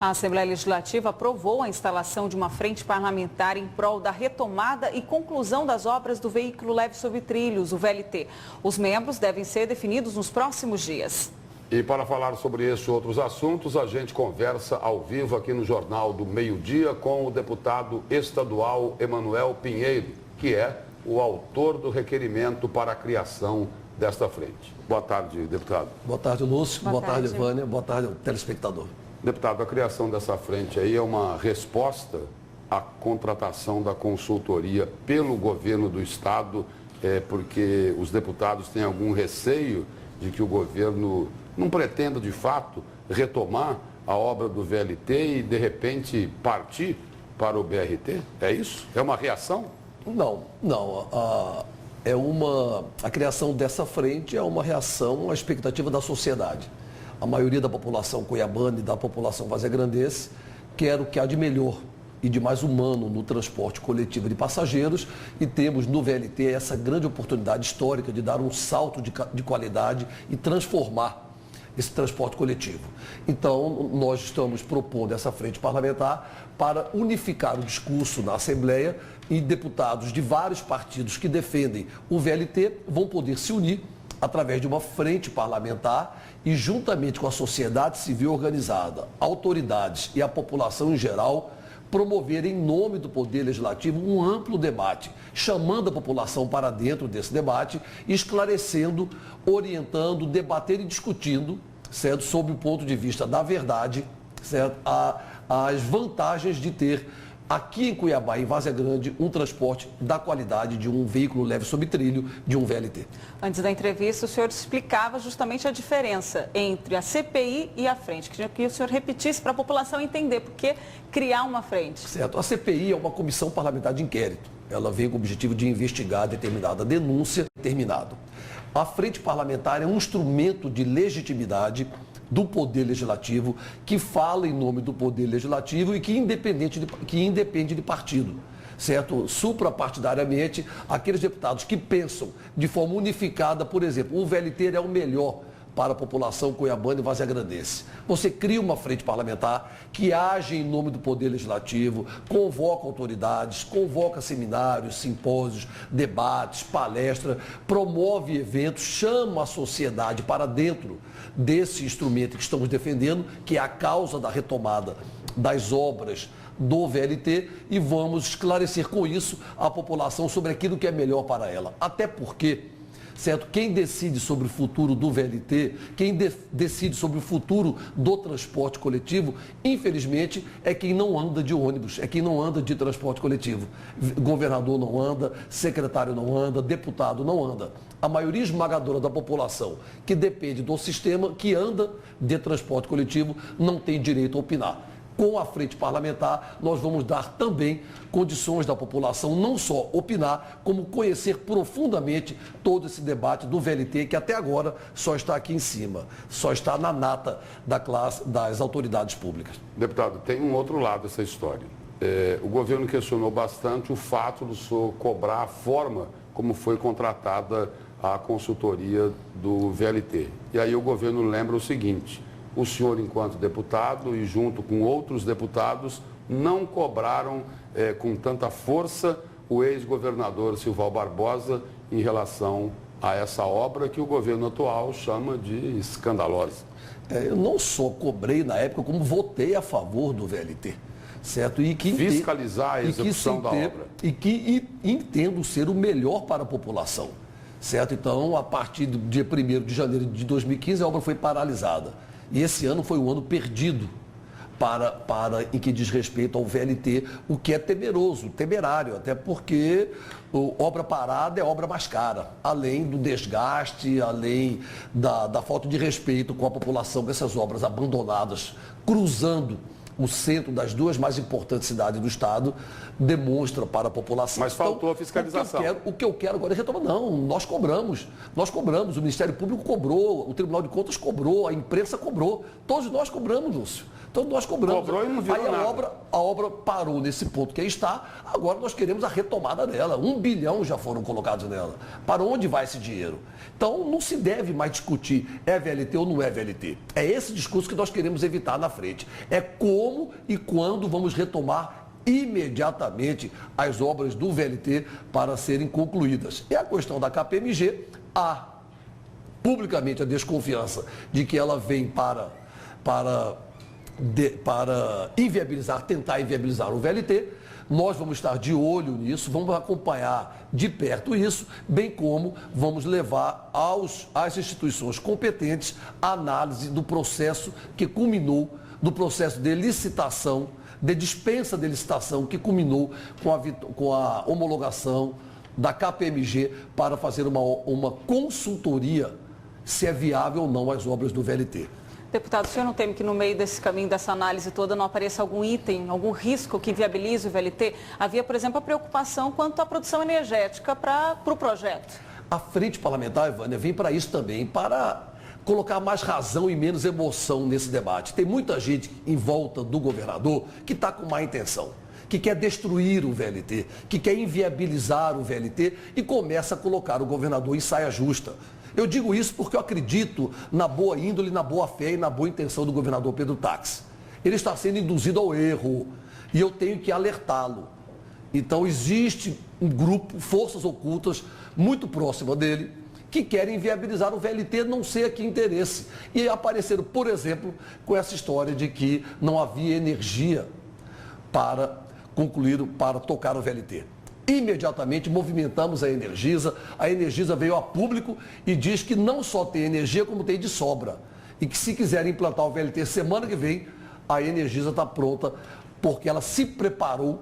A Assembleia Legislativa aprovou a instalação de uma frente parlamentar em prol da retomada e conclusão das obras do veículo leve sobre trilhos, o VLT. Os membros devem ser definidos nos próximos dias. E para falar sobre esses e outros assuntos, a gente conversa ao vivo aqui no Jornal do Meio-Dia com o deputado estadual Emanuel Pinheiro, que é o autor do requerimento para a criação desta frente. Boa tarde, deputado. Boa tarde, Lúcio. Boa tarde, Vânia. Boa tarde, telespectador. Deputado, a criação dessa frente aí é uma resposta à contratação da consultoria pelo governo do Estado, porque os deputados têm algum receio de que o governo não pretenda, de fato, retomar a obra do VLT e, de repente, partir para o BRT? É isso? É uma reação? Não. A criação dessa frente é uma reação à expectativa da sociedade. A maioria da população cuiabana e da população vazegrandense quer o que há de melhor e de mais humano no transporte coletivo de passageiros, e temos no VLT essa grande oportunidade histórica de dar um salto de qualidade e transformar esse transporte coletivo. Então, nós estamos propondo essa frente parlamentar para unificar o discurso na Assembleia, e deputados de vários partidos que defendem o VLT vão poder se unir através de uma frente parlamentar e, juntamente com a sociedade civil organizada, autoridades e a população em geral, promover em nome do Poder Legislativo um amplo debate, chamando a população para dentro desse debate, esclarecendo, orientando, debatendo e discutindo, certo, sob o ponto de vista da verdade, certo, as vantagens de ter aqui em Cuiabá, em Várzea Grande, um transporte da qualidade de um veículo leve sob trilho, de um VLT. Antes da entrevista, o senhor explicava justamente a diferença entre a CPI e a frente. Queria que o senhor repetisse para a população entender por que criar uma frente. Certo. A CPI é uma comissão parlamentar de inquérito. Ela vem com o objetivo de investigar determinada denúncia determinada. A frente parlamentar é um instrumento de legitimidade do Poder Legislativo, que fala em nome do Poder Legislativo e que independe de partido, certo? Suprapartidariamente, aqueles deputados que pensam de forma unificada, por exemplo, o VLT é o melhor para a população cuiabana e vazegrandense. Você cria uma frente parlamentar que age em nome do Poder Legislativo, convoca autoridades, convoca seminários, simpósios, debates, palestras, promove eventos, chama a sociedade para dentro desse instrumento que estamos defendendo, que é a causa da retomada das obras do VLT, e vamos esclarecer com isso a população sobre aquilo que é melhor para ela. Até porque, certo, quem decide sobre o futuro do VLT, quem decide sobre o futuro do transporte coletivo, infelizmente, é quem não anda de ônibus, é quem não anda de transporte coletivo. Governador não anda, secretário não anda, deputado não anda. A maioria esmagadora da população que depende do sistema que anda de transporte coletivo não tem direito a opinar. Com a frente parlamentar, nós vamos dar também condições da população não só opinar, como conhecer profundamente todo esse debate do VLT, que até agora só está aqui em cima, só está na nata das autoridades públicas. Deputado, tem um outro lado dessa história. O governo questionou bastante o fato do senhor cobrar a forma como foi contratada a consultoria do VLT. E aí o governo lembra o seguinte: o senhor, enquanto deputado e junto com outros deputados, não cobraram com tanta força o ex-governador Silval Barbosa em relação a essa obra que o governo atual chama de escandalosa. Eu não só cobrei na época, como votei a favor do VLT. Certo? E que fiscalizar a execução da obra. E que entendo ser o melhor para a população. Certo? Então, a partir do dia 1º de janeiro de 2015, a obra foi paralisada. E esse ano foi um ano perdido em que diz respeito ao VLT, o que é temerário, até porque obra parada é obra mais cara, além do desgaste, além da falta de respeito com a população, com essas obras abandonadas, cruzando o centro das duas mais importantes cidades do estado, demonstra para a população. Mas faltou a fiscalização. O que eu quero agora é retomar. Não, nós cobramos, o Ministério Público cobrou, o Tribunal de Contas cobrou, a imprensa cobrou, todos nós cobramos, Lúcio. Então nós cobramos. Cobrou e não virou aí nada. a obra parou nesse ponto que aí está, agora nós queremos a retomada dela. 1 bilhão já foram colocados nela. Para onde vai esse dinheiro? Então não se deve mais discutir é VLT ou não é VLT. É esse discurso que nós queremos evitar na frente. É como e quando vamos retomar imediatamente as obras do VLT para serem concluídas. E a questão da KPMG, há publicamente a desconfiança de que ela vem para inviabilizar, tentar inviabilizar o VLT. Nós vamos estar de olho nisso, vamos acompanhar de perto isso, bem como vamos levar às instituições competentes a análise do processo que culminou, do processo de licitação, de dispensa de licitação que culminou com a homologação da KPMG para fazer uma consultoria se é viável ou não as obras do VLT. Deputado, o senhor não teme que no meio desse caminho, dessa análise toda, não apareça algum item, algum risco que viabilize o VLT? Havia, por exemplo, a preocupação quanto à produção energética para o projeto. A frente parlamentar, Vânia, vem para isso também, para colocar mais razão e menos emoção nesse debate. Tem muita gente em volta do governador que está com má intenção, que quer destruir o VLT, que quer inviabilizar o VLT e começa a colocar o governador em saia justa. Eu digo isso porque eu acredito na boa índole, na boa fé e na boa intenção do governador Pedro Táxi. Ele está sendo induzido ao erro e eu tenho que alertá-lo. Então existe um grupo, forças ocultas, muito próxima dele, que querem inviabilizar o VLT, não sei a que interesse. E apareceram, por exemplo, com essa história de que não havia energia para concluir, para tocar o VLT. Imediatamente movimentamos a Energisa veio a público e diz que não só tem energia, como tem de sobra. E que se quiserem implantar o VLT semana que vem, a Energisa está pronta, porque ela se preparou,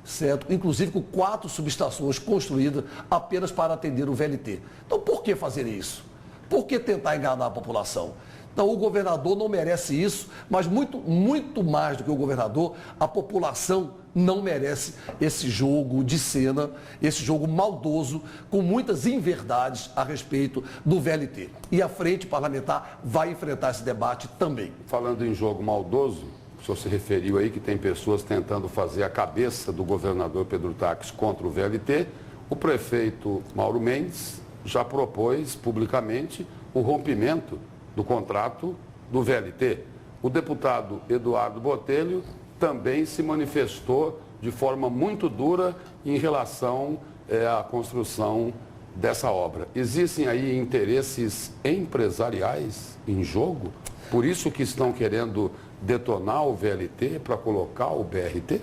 certo? Inclusive com 4 subestações construídas apenas para atender o VLT. Então por que fazer isso? Por que tentar enganar a população? Então o governador não merece isso, mas muito mais do que o governador, a população não merece esse jogo de cena, esse jogo maldoso, com muitas inverdades a respeito do VLT. E a frente parlamentar vai enfrentar esse debate também. Falando em jogo maldoso, o senhor se referiu aí que tem pessoas tentando fazer a cabeça do governador Pedro Táxi contra o VLT. O prefeito Mauro Mendes já propôs publicamente o rompimento do contrato do VLT. O deputado Eduardo Botelho também se manifestou de forma muito dura em relação à construção dessa obra. Existem aí interesses empresariais em jogo? Por isso que estão querendo detonar o VLT para colocar o BRT?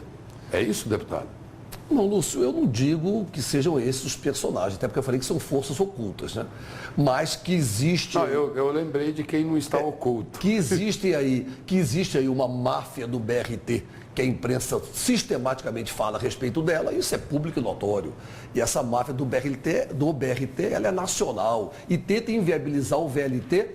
É isso, deputado? Não, Lúcio, eu não digo que sejam esses os personagens, até porque eu falei que são forças ocultas, né? Mas que existe... Não, eu lembrei de quem não está oculto. Que existe aí uma máfia do BRT, que a imprensa sistematicamente fala a respeito dela, isso é público e notório. E essa máfia do BRT, ela é nacional e tenta inviabilizar o VLT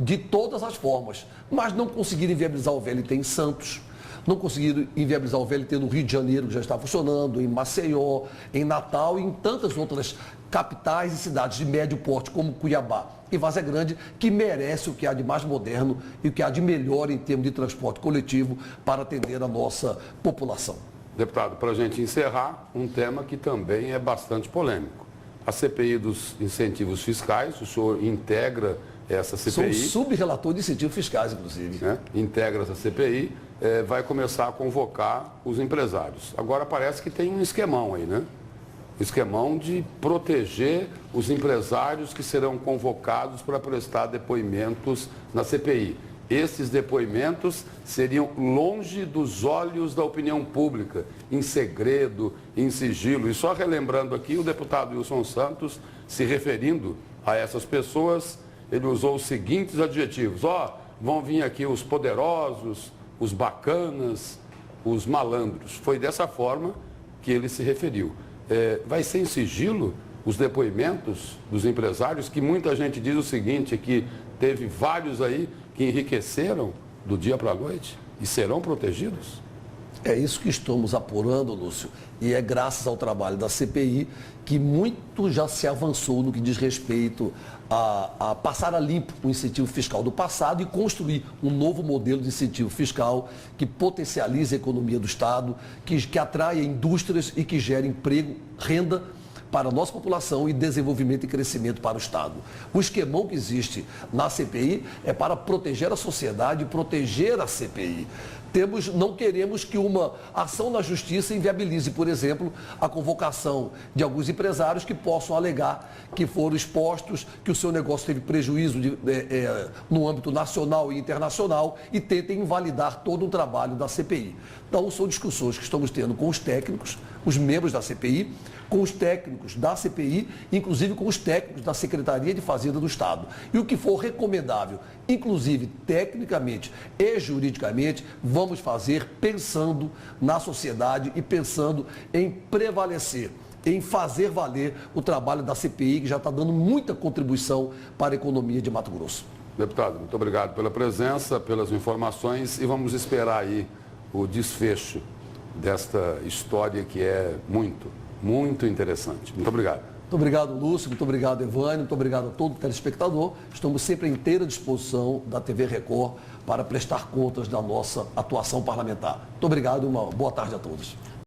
de todas as formas, mas não conseguiram inviabilizar o VLT em Santos, não conseguiram inviabilizar o VLT no Rio de Janeiro, que já está funcionando, em Maceió, em Natal e em tantas outras capitais e cidades de médio porte, como Cuiabá e Várzea Grande, que merece o que há de mais moderno e o que há de melhor em termos de transporte coletivo para atender a nossa população. Deputado, para a gente encerrar, um tema que também é bastante polêmico. A CPI dos incentivos fiscais, o senhor integra essa CPI. Sou subrelator de incentivos fiscais, inclusive. Né? Integra essa CPI, vai começar a convocar os empresários. Agora parece que tem um esquemão aí, né? Esquemão de proteger os empresários que serão convocados para prestar depoimentos na CPI. Esses depoimentos seriam longe dos olhos da opinião pública, em segredo, em sigilo. E só relembrando aqui, o deputado Wilson Santos, se referindo a essas pessoas, ele usou os seguintes adjetivos. Vão vir aqui os poderosos, os bacanas, os malandros. Foi dessa forma que ele se referiu. Vai ser em sigilo os depoimentos dos empresários, que muita gente diz o seguinte, que teve vários aí que enriqueceram do dia para a noite e serão protegidos? É isso que estamos apurando, Lúcio, e é graças ao trabalho da CPI que muito já se avançou no que diz respeito a passar a limpo o incentivo fiscal do passado e construir um novo modelo de incentivo fiscal que potencialize a economia do Estado, que atraia indústrias e que gere emprego, renda para a nossa população e desenvolvimento e crescimento para o Estado. O esquemão que existe na CPI é para proteger a sociedade e proteger a CPI. Não queremos que uma ação na justiça inviabilize, por exemplo, a convocação de alguns empresários que possam alegar que foram expostos, que o seu negócio teve prejuízo no âmbito nacional e internacional e tentem invalidar todo o trabalho da CPI. Então, são discussões que estamos tendo com os técnicos, os membros da CPI, com os técnicos da CPI, inclusive com os técnicos da Secretaria de Fazenda do Estado. E o que for recomendável, inclusive tecnicamente e juridicamente, vamos fazer pensando na sociedade e pensando em prevalecer, em fazer valer o trabalho da CPI, que já está dando muita contribuição para a economia de Mato Grosso. Deputado, muito obrigado pela presença, pelas informações e vamos esperar aí o desfecho desta história que é muito interessante. Muito obrigado. Muito obrigado, Lúcio. Muito obrigado, Evânio. Muito obrigado a todo telespectador. Estamos sempre à inteira disposição da TV Record para prestar contas da nossa atuação parlamentar. Muito obrigado e uma boa tarde a todos.